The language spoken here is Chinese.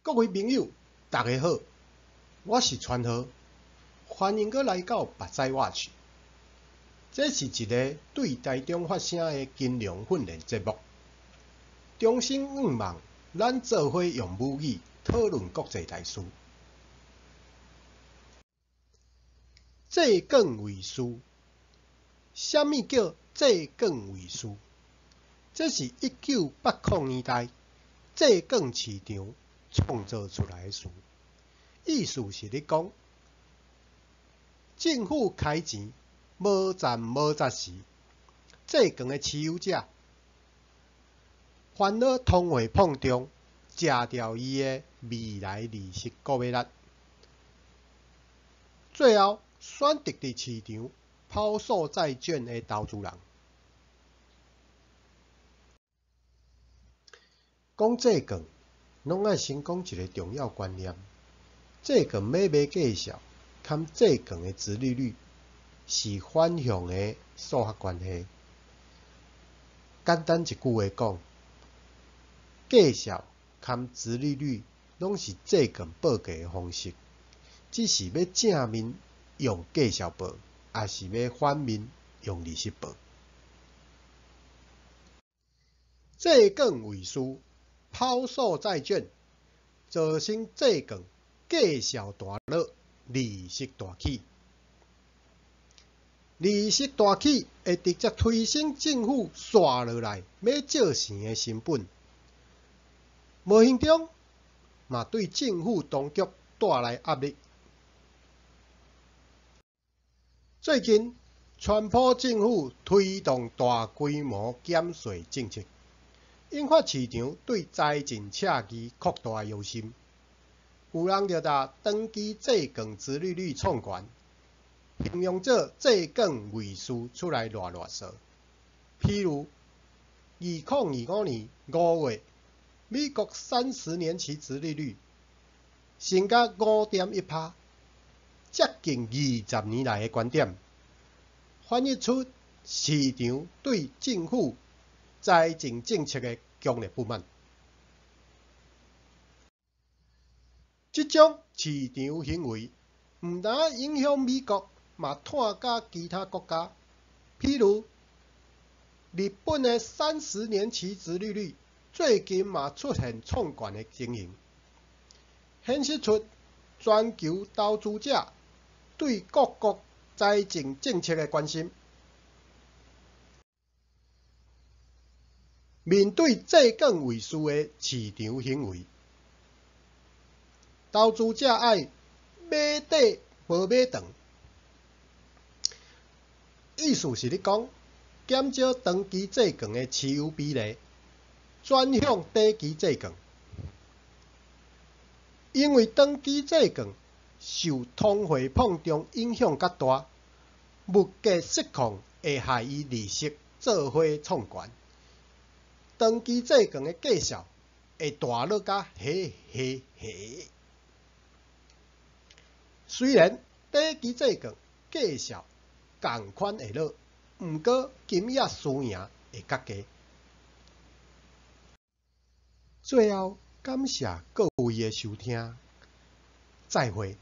各位朋友，大家好，我是川河，欢迎阁来到目屎watch去。这是一个对台中发声的金融训练节目。衷心仰望咱做伙用母语讨论国际大事。借梗为师，什么叫借梗为师？这是1980年代借梗市场创造出来的事。意思是咧讲，政府开钱无站无扎时，借梗的持有者烦恼通货膨胀，食掉伊的未来利息股尾力，最后选择伫市场抛售债券的投资人。讲借券，拢爱先讲一个重要观念：借券买卖计数，含借券的殖利率是反向的数学关系。简单一句话讲，计数含殖利率拢是借券报价的方式，只是要正面用计数报，还是要反面用利息报。借券为师，抛售债券，造成借券计数大落，利息大起。利息大起会直接推升政府刷落来要借钱的成本，无形中嘛对政府当局带来压力。最近，川普政府推动大规模减税政策，引发市场对财政赤字扩大忧心。有人就拿长期借券殖利率创悬，形容做借券为师出来乱说。譬如，2025年5月，美国30年期殖利率升到5.1%，接近20年来的高点，反映出市场对政府财政政策的强烈不满。这种市场行为唔但影响美国，嘛拖甲其他国家。譬如，日本的30年期殖利率最近嘛出现创悬的情形，显示出全球投资者对各国财政政策的关心。面对借券为师的市场行为，投资者爱买底无买长，意思是咧讲，减少长期借券的持有比例，转向短期借券。因为长期借券受通货膨胀影响较大，物价失控会害伊利息做伙创悬，长期借券的计数会大落甲嘿。虽然短期借券计数同款会落，毋过金额输赢会较低。最后，感谢各位的收听，再会。